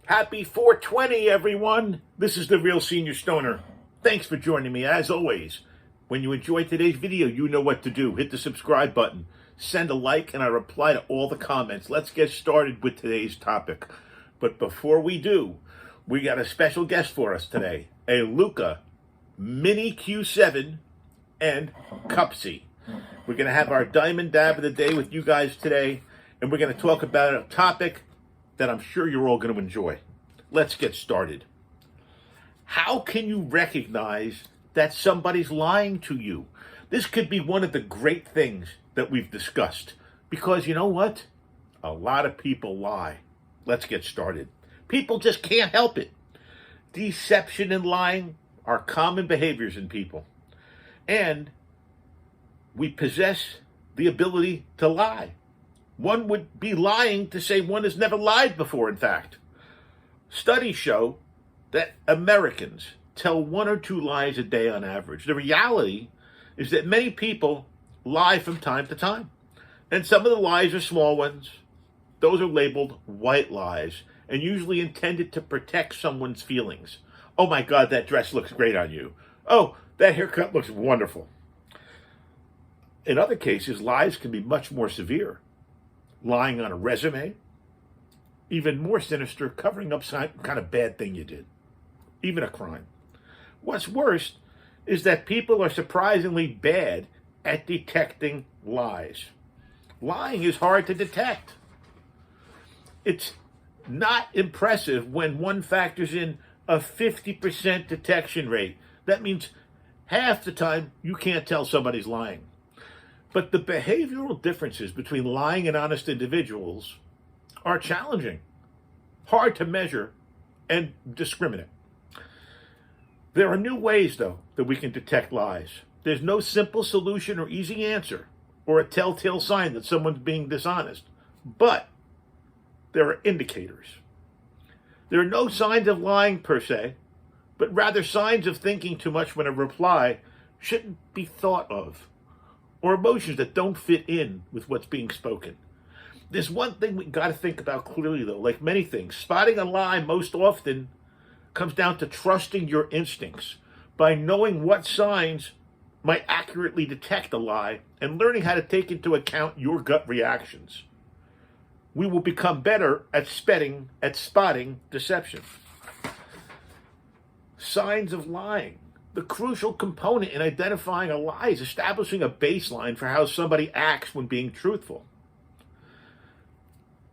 Happy 420, everyone. This is the Real Senior Stoner. Thanks for joining me, as always. When you enjoyed today's video, you know what to do. Hit the subscribe button, send a like, and I reply to all the comments. Let's get started with today's topic. But before we do, we got a special guest for us today. A Luca Mini Q7 and Cupsy. We're going to have our diamond dab of the day with you guys today, and we're going to talk about a topic that I'm sure you're all going to enjoy. Let's get started. How can you recognize that somebody's lying to you? This could be one of the great things that we've discussed, because you know what? A lot of people lie. Let's get started. People just can't help it. Deception and lying are common behaviors in people, and we possess the ability to lie. One would be lying to say one has never lied before, in fact. Studies show that Americans tell one or two lies a day on average. The reality is that many people lie from time to time. And some of the lies are small ones. Those are labeled white lies and usually intended to protect someone's feelings. Oh my God, that dress looks great on you. Oh, that haircut looks wonderful. In other cases, lies can be much more severe. Lying on a resume, even more sinister, covering up some kind of bad thing you did, even a crime. What's worse is that people are surprisingly bad at detecting lies. Lying is hard to detect. It's not impressive when one factors in a 50% detection rate. That means half the time you can't tell somebody's lying. But the behavioral differences between lying and honest individuals are challenging, hard to measure, and discriminate. There are new ways, though, that we can detect lies. There's no simple solution or easy answer or a telltale sign that someone's being dishonest. But there are indicators. There are no signs of lying per se, but rather signs of thinking too much when a reply shouldn't be thought of, or emotions that don't fit in with what's being spoken. There's one thing we got to think about clearly, though. Like many things, spotting a lie most often comes down to trusting your instincts by knowing what signs might accurately detect a lie and learning how to take into account your gut reactions. We will become better at spotting deception. Signs of lying. The crucial component in identifying a lie is establishing a baseline for how somebody acts when being truthful.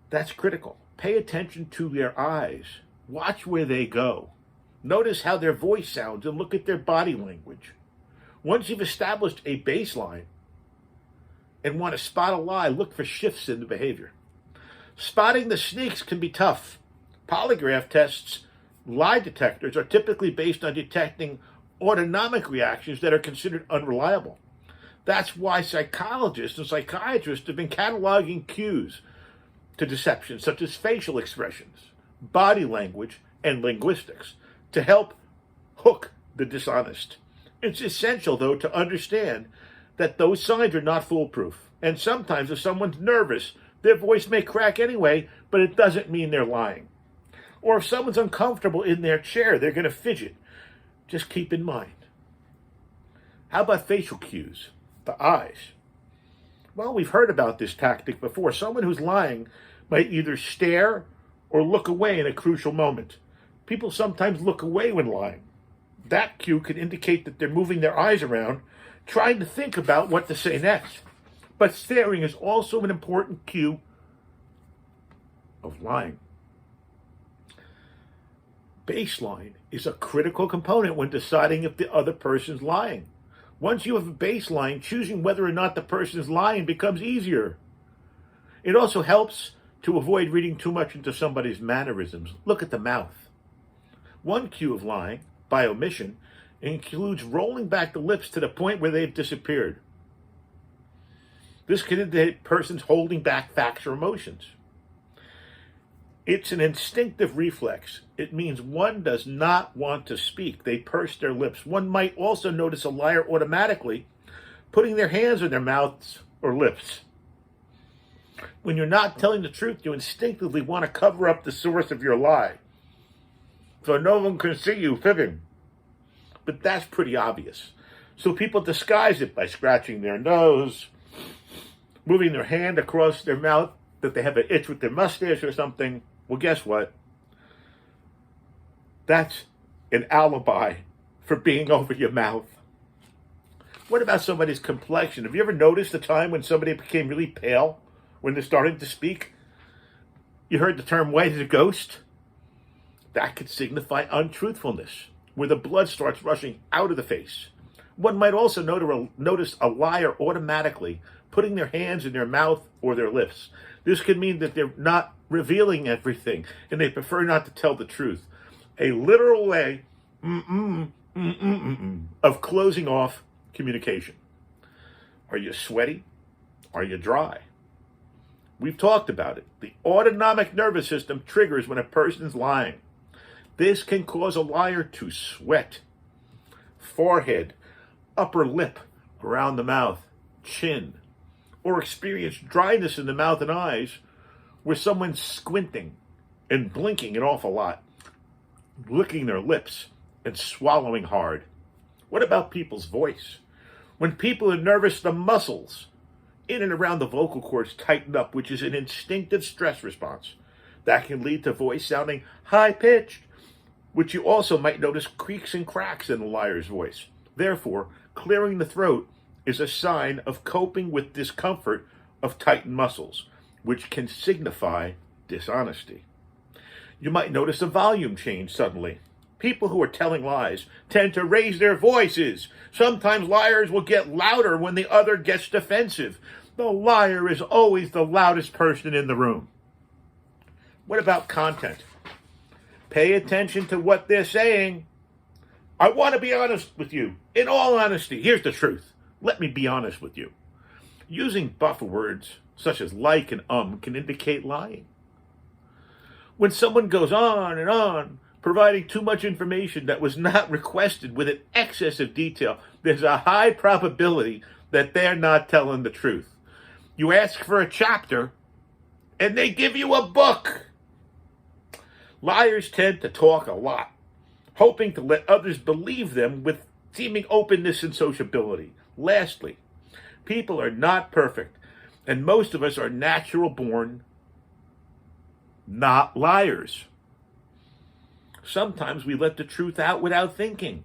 That's critical. Pay attention to their eyes. Watch where they go. Notice how their voice sounds and look at their body language. Once you've established a baseline and want to spot a lie, look for shifts in the behavior. Spotting the sneaks can be tough. Polygraph tests, lie detectors, are typically based on detecting autonomic reactions that are considered unreliable. That's why psychologists and psychiatrists have been cataloging cues to deception, such as facial expressions, body language, and linguistics, to help hook the dishonest. It's essential, though, to understand that those signs are not foolproof. And sometimes if someone's nervous, their voice may crack anyway, but it doesn't mean they're lying. Or if someone's uncomfortable in their chair, they're going to fidget. Just keep in mind. How about facial cues? The eyes. Well, we've heard about this tactic before. Someone who's lying might either stare or look away in a crucial moment. People sometimes look away when lying. That cue can indicate that they're moving their eyes around, trying to think about what to say next. But staring is also an important cue of lying. Baseline is a critical component when deciding if the other person's lying. Once you have a baseline, choosing whether or not the person is lying becomes easier. It also helps to avoid reading too much into somebody's mannerisms. Look at the mouth. One cue of lying, by omission, includes rolling back the lips to the point where they've disappeared. This can indicate a person's holding back facts or emotions. It's an instinctive reflex. It means one does not want to speak. They purse their lips. One might also notice a liar automatically putting their hands on their mouths or lips. When you're not telling the truth, you instinctively want to cover up the source of your lie. so no one can see you fibbing. But that's pretty obvious. So people disguise it by scratching their nose, moving their hand across their mouth, that they have an itch with their mustache or something. Well, guess what? That's an alibi for being over your mouth. What about somebody's complexion? Have you ever noticed the time when somebody became really pale when they're starting to speak? You heard the term white as a ghost? That could signify untruthfulness, where the blood starts rushing out of the face. One might also notice a liar automatically putting their hands in their mouth or their lips. This could mean that they're not revealing everything and they prefer not to tell the truth. A literal way of closing off communication. Are you sweaty? Are you dry? We've talked about it. The autonomic nervous system triggers when a person's lying. This can cause a liar to sweat. Forehead, upper lip, around the mouth, chin, or experience dryness in the mouth and eyes where someone's squinting and blinking an awful lot, licking their lips and swallowing hard. What about people's voice? When people are nervous, the muscles in and around the vocal cords tighten up, which is an instinctive stress response. That can lead to voice sounding high-pitched, which you also might notice creaks and cracks in the liar's voice. Therefore, clearing the throat is a sign of coping with discomfort of tightened muscles, which can signify dishonesty. You might notice a volume change suddenly. People who are telling lies tend to raise their voices. Sometimes liars will get louder when the other gets defensive. The liar is always the loudest person in the room. What about content? Pay attention to what they're saying. I want to be honest with you. In all honesty, here's the truth. Let me be honest with you. Using buffer words such as like and can indicate lying. When someone goes on and on, providing too much information that was not requested with an excess of detail, there's a high probability that they're not telling the truth. You ask for a chapter, and they give you a book. Liars tend to talk a lot, hoping to let others believe them with seeming openness and sociability. Lastly, people are not perfect, and most of us are natural born, not liars. Sometimes we let the truth out without thinking.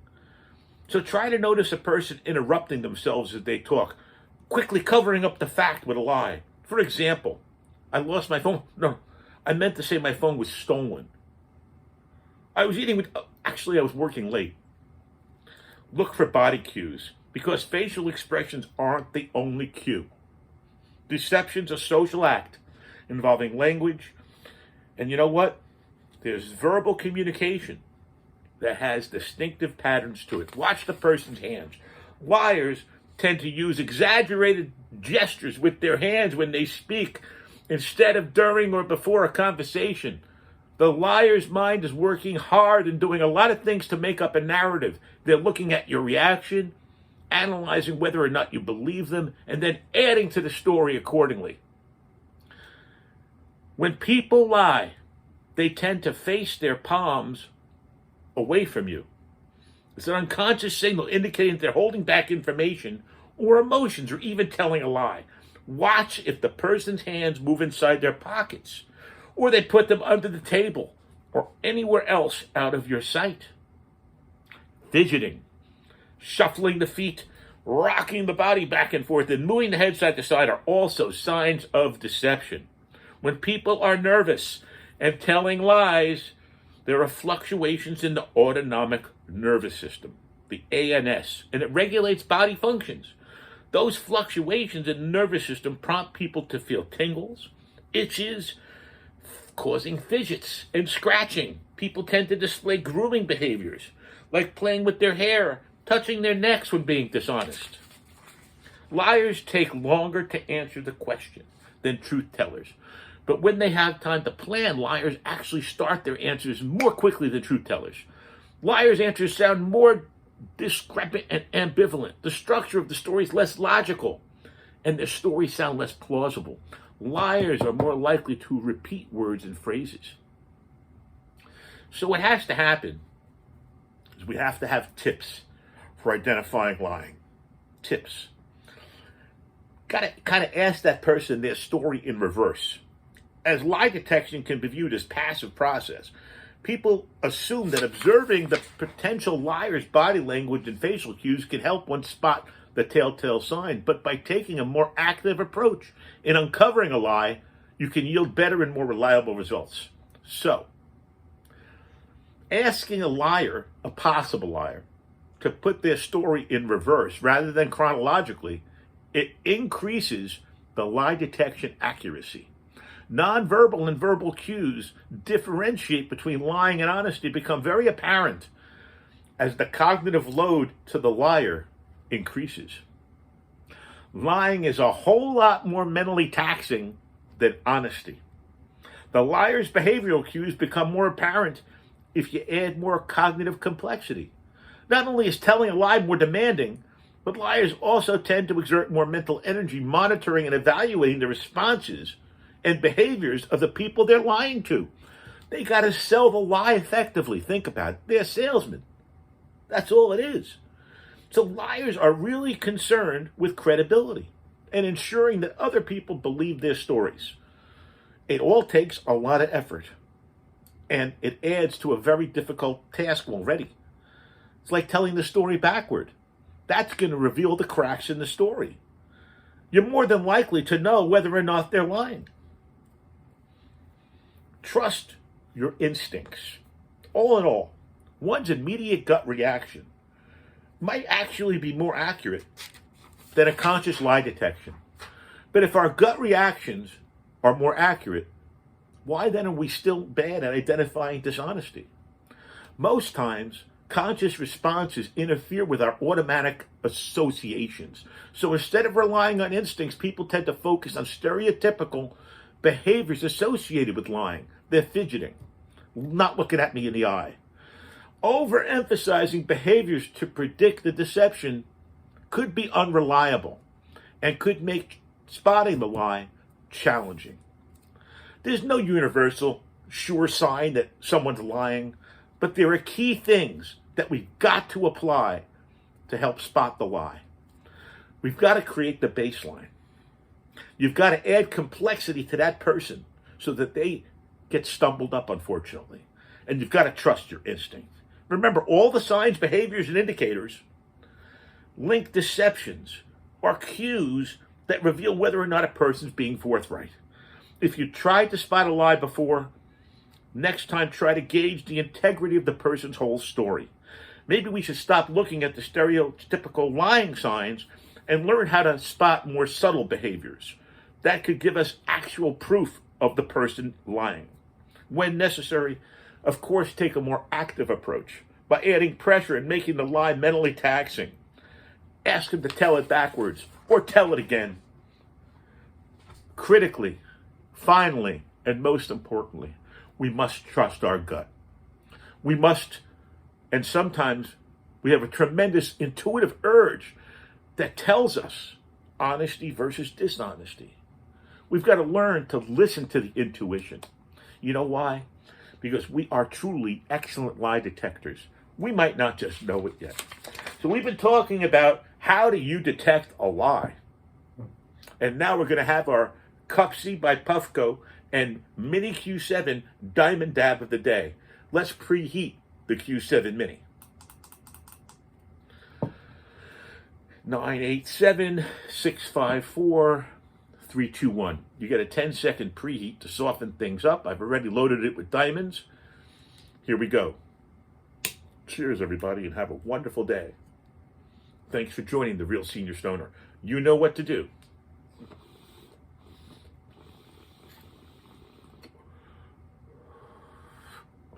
So try to notice a person interrupting themselves as they talk, quickly covering up the fact with a lie. For example, I lost my phone. No, I meant to say my phone was stolen. I was working late. Look for body cues, because facial expressions aren't the only cue. Deception's a social act involving language, and you know what? There's verbal communication that has distinctive patterns to it. Watch the person's hands. Liars tend to use exaggerated gestures with their hands when they speak instead of during or before a conversation. The liar's mind is working hard and doing a lot of things to make up a narrative. They're looking at your reaction, analyzing whether or not you believe them, and then adding to the story accordingly. When people lie, they tend to face their palms away from you. It's an unconscious signal indicating that they're holding back information or emotions or even telling a lie. Watch if the person's hands move inside their pockets or they put them under the table or anywhere else out of your sight. Fidgeting, shuffling the feet, rocking the body back and forth, and moving the head side to side are also signs of deception. When people are nervous and telling lies, there are fluctuations in the autonomic nervous system, the ANS, and it regulates body functions. Those fluctuations in the nervous system prompt people to feel tingles, itches, causing fidgets and scratching. People tend to display grooming behaviors, like playing with their hair, touching their necks when being dishonest. Liars take longer to answer the question than truth tellers. But when they have time to plan, liars actually start their answers more quickly than truth tellers. Liars' answers sound more discrepant and ambivalent. The structure of the story is less logical, and their stories sound less plausible. Liars are more likely to repeat words and phrases. So what has to happen is we have to have tips for identifying lying. Tips. Got to kind of ask that person their story in reverse. As lie detection can be viewed as passive process, people assume that observing the potential liar's body language and facial cues can help one spot the telltale sign. But by taking a more active approach in uncovering a lie, you can yield better and more reliable results. So, asking a liar, a possible liar, to put their story in reverse rather than chronologically, it increases the lie detection accuracy. Nonverbal and verbal cues differentiate between lying and honesty become very apparent as the cognitive load to the liar increases. Lying is a whole lot more mentally taxing than honesty. The liar's behavioral cues become more apparent if you add more cognitive complexity. Not only is telling a lie more demanding, but liars also tend to exert more mental energy monitoring and evaluating the responses and behaviors of the people they're lying to. They got to sell the lie effectively. Think about it. They're salesmen. That's all it is. So liars are really concerned with credibility and ensuring that other people believe their stories. It all takes a lot of effort, and it adds to a very difficult task already. It's like telling the story backward. That's going to reveal the cracks in the story. You're more than likely to know whether or not they're lying. Trust your instincts. All in all, one's immediate gut reaction might actually be more accurate than a conscious lie detection. But if our gut reactions are more accurate, why then are we still bad at identifying dishonesty? Most times, conscious responses interfere with our automatic associations. So instead of relying on instincts, people tend to focus on stereotypical behaviors associated with lying. They're fidgeting, not looking at me in the eye. Overemphasizing behaviors to predict the deception could be unreliable and could make spotting the lie challenging. There's no universal sure sign that someone's lying, but there are key things that we've got to apply to help spot the lie. We've got to create the baseline. You've got to add complexity to that person so that they get stumbled up, unfortunately. And you've got to trust your instinct. Remember, all the signs, behaviors, and indicators link deceptions or cues that reveal whether or not a person's being forthright. If you tried to spot a lie before, next time try to gauge the integrity of the person's whole story. Maybe we should stop looking at the stereotypical lying signs and learn how to spot more subtle behaviors. That could give us actual proof of the person lying. When necessary, of course, take a more active approach by adding pressure and making the lie mentally taxing. Ask him to tell it backwards or tell it again. Critically, finally, and most importantly, we must trust our gut. We must, and sometimes we have a tremendous intuitive urge that tells us honesty versus dishonesty. We've got to learn to listen to the intuition. You know why? Because we are truly excellent lie detectors. We might not just know it yet. So we've been talking about how do you detect a lie. And now we're going to have our Cupsy by Puffco and Mini Q7 Diamond Dab of the day. Let's preheat the Q7 Mini. 987-654-321. You get a 10-second preheat to soften things up. I've already loaded it with diamonds. Here we go. Cheers, everybody, and have a wonderful day. Thanks for joining The Real Senior Stoner. You know what to do.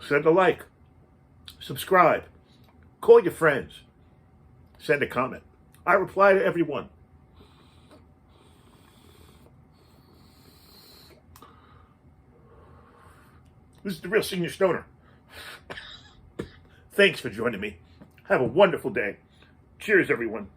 Send a like. Subscribe. Call your friends. Send a comment. I reply to everyone. This is The Real Senior Stoner. Thanks for joining me. Have a wonderful day. Cheers, everyone.